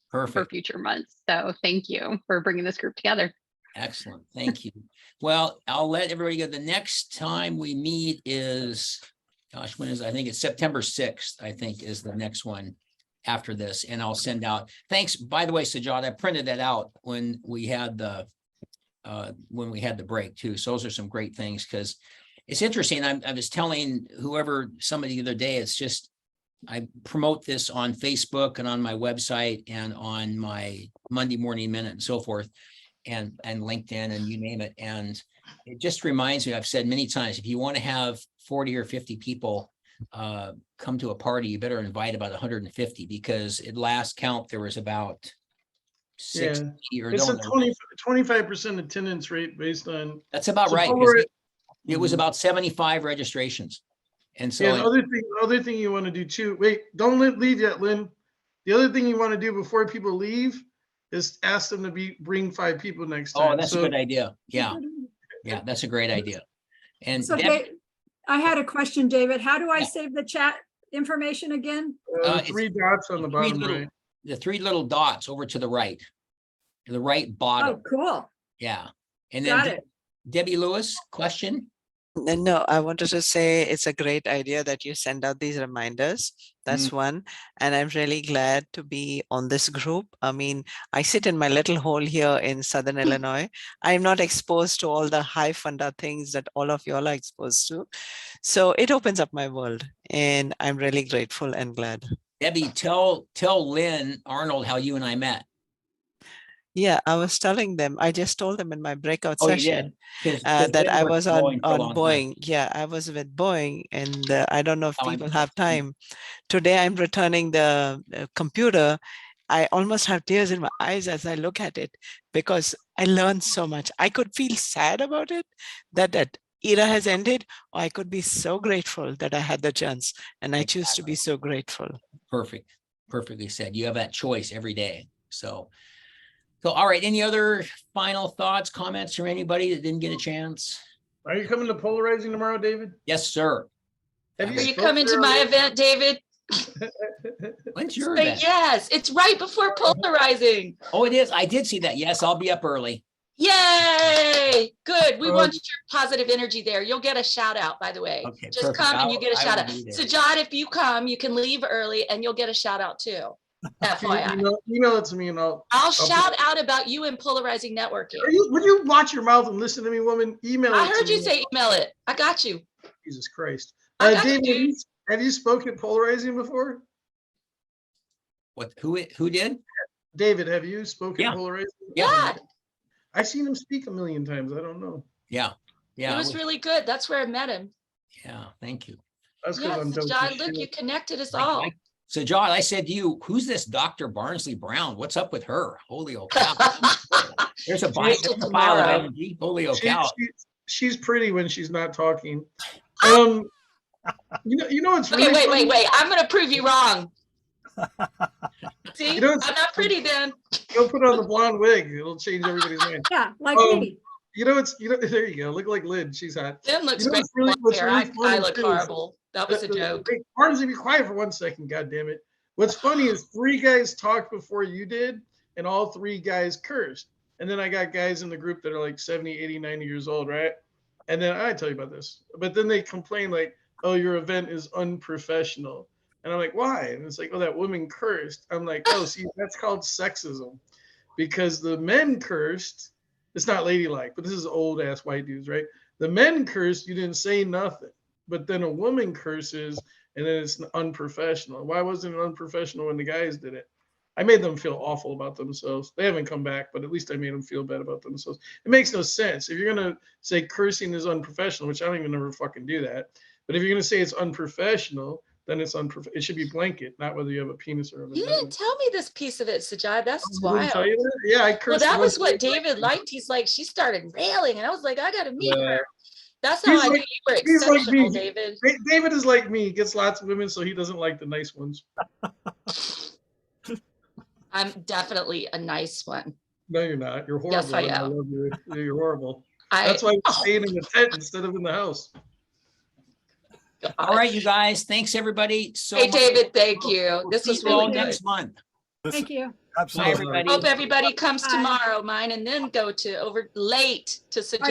[SPEAKER 14] for future months. So thank you for bringing this group together.
[SPEAKER 2] Excellent. Thank you. Well, I'll let everybody go. The next time we meet is, gosh, when is, I think it's September 6th, I think is the next one after this. And I'll send out, thanks, by the way, Sajad, I printed that out when we had the break too. So those are some great things because it's interesting. I was telling somebody the other day, it's just, I promote this on Facebook and on my website and on my Monday Morning Minute and so forth, and LinkedIn and you name it. And it just reminds me, I've said many times, if you want to have 40 or 50 people come to a party, you better invite about 150 because at last count, there was about 60 or
[SPEAKER 1] it's a 25% attendance rate based on.
[SPEAKER 2] That's about right. It was about 75 registrations. And so
[SPEAKER 1] other thing you want to do too, wait, don't leave yet, Lynn. The other thing you want to do before people leave is ask them to bring 5 people next time.
[SPEAKER 2] Oh, that's a good idea. Yeah. Yeah, that's a great idea. And
[SPEAKER 15] so I had a question, David. How do I save the chat information again?
[SPEAKER 1] 3 dots on the bottom right.
[SPEAKER 2] The 3 little dots over to the right. The right bottom.
[SPEAKER 15] Oh, cool.
[SPEAKER 2] Yeah. And
[SPEAKER 15] Got
[SPEAKER 2] then
[SPEAKER 15] it.
[SPEAKER 2] Debbie Lewis, question?
[SPEAKER 4] No, I wanted to say it's a great idea that you send out these reminders. That's one. And I'm really glad to be on this group. I mean, I sit in my little hole here in Southern Illinois. I'm not exposed to all the high funda things that all of you all are exposed to. So it opens up my world and I'm really grateful and glad.
[SPEAKER 2] Debbie, tell Lynn Arnold how you and I met.
[SPEAKER 4] Yeah, I was telling them, I just told them in my breakout session that I was on Boeing. Yeah, I was with Boeing and I don't know if people have time. Today, I'm returning the computer. I almost have tears in my eyes as I look at it because I learned so much. I could feel sad about it, that era has ended, or I could be so grateful that I had the chance and I choose to be so grateful.
[SPEAKER 2] Perfect. Perfectly said. You have that choice every day. So, all right. Any other final thoughts, comments from anybody that didn't get a chance?
[SPEAKER 1] Are you coming to Polarizing tomorrow, David?
[SPEAKER 2] Yes, sir.
[SPEAKER 6] Are you coming to my event, David?
[SPEAKER 2] When's your event?
[SPEAKER 6] Yes, it's right before Polarizing.
[SPEAKER 2] Oh, it is. I did see that. Yes, I'll be up early.
[SPEAKER 6] Yay! Good. We want your positive energy there. You'll get a shout out, by the way.
[SPEAKER 2] Okay,
[SPEAKER 6] just
[SPEAKER 2] perfect.
[SPEAKER 6] come and you get a shout out.
[SPEAKER 2] So,
[SPEAKER 6] John, if you come, you can leave early and you'll get a shout out too. FYI.
[SPEAKER 1] Email it to me and
[SPEAKER 6] I'll shout out about you in polarizing networking.
[SPEAKER 1] Would you watch your mouth and listen to me, woman? Email it.
[SPEAKER 6] I heard you say email it. I got you.
[SPEAKER 1] Jesus Christ.
[SPEAKER 6] I got
[SPEAKER 1] David,
[SPEAKER 6] you.
[SPEAKER 1] have you spoken polarizing before?
[SPEAKER 2] What? Who did?
[SPEAKER 1] David, have you spoken polarizing?
[SPEAKER 6] Yeah.
[SPEAKER 1] I've seen him speak a million times. I don't know.
[SPEAKER 2] Yeah.
[SPEAKER 6] It was really good. That's where I met him.
[SPEAKER 2] Yeah. Thank you.
[SPEAKER 1] That's because I'm dope.
[SPEAKER 6] John, look, you connected us all.
[SPEAKER 2] So, John, I said to you, who's this Dr. Barnsley Brown? What's up with her? Holy old cow. There's a pile of energy. Holy old cow.
[SPEAKER 1] She's pretty when she's not talking. You know it's really
[SPEAKER 6] wait. I'm gonna prove you wrong. See, I'm not pretty then.
[SPEAKER 1] Go put on the blonde wig. It'll change everybody's mind.
[SPEAKER 15] Yeah, like me.
[SPEAKER 1] There you go. Look like Lynn. She's hot.
[SPEAKER 6] Lynn looks great. I look horrible. That was a joke.
[SPEAKER 1] Barnsley, be quiet for 1 second. God damn it. What's funny is 3 guys talked before you did, and all 3 guys cursed. And then I got guys in the group that are like 70, 80, 90 years old, right? And then I tell you about this. But then they complain like, oh, your event is unprofessional. And I'm like, why? And it's like, oh, that woman cursed. I'm like, oh, see, that's called sexism. Because the men cursed. It's not ladylike, but this is old ass white dudes, right? The men cursed, you didn't say nothing. But then a woman curses and then it's unprofessional. Why wasn't it unprofessional when the guys did it? I made them feel awful about themselves. They haven't come back, but at least I made them feel bad about themselves. It makes no sense. If you're going to say cursing is unprofessional, which I don't even ever fucking do that. But if you're going to say it's unprofessional, then it's it should be blanket, not whether you have a penis or a vagina.
[SPEAKER 6] You didn't tell me this piece of it, Sajad. That's wild.
[SPEAKER 1] Yeah, I cursed.
[SPEAKER 6] Well, that was what David liked. He's like, she started railing, and I was like, I got to meet her. That's how I knew you were exceptional, David.
[SPEAKER 1] David is like me. He gets lots of women, so he doesn't like the nice ones.
[SPEAKER 6] I'm definitely a nice one.
[SPEAKER 1] No, you're not. You're horrible.
[SPEAKER 6] Yes, I am.
[SPEAKER 1] I love you. You're horrible. That's why you're staying in the tent instead of in the house.
[SPEAKER 2] All right, you guys. Thanks, everybody.
[SPEAKER 6] Hey, David, thank you. This was really good.
[SPEAKER 2] Next month.
[SPEAKER 15] Thank you.
[SPEAKER 9] Absolutely.
[SPEAKER 2] Bye, everybody.
[SPEAKER 6] Hope everybody comes tomorrow, mine, and then go to late to Sajad.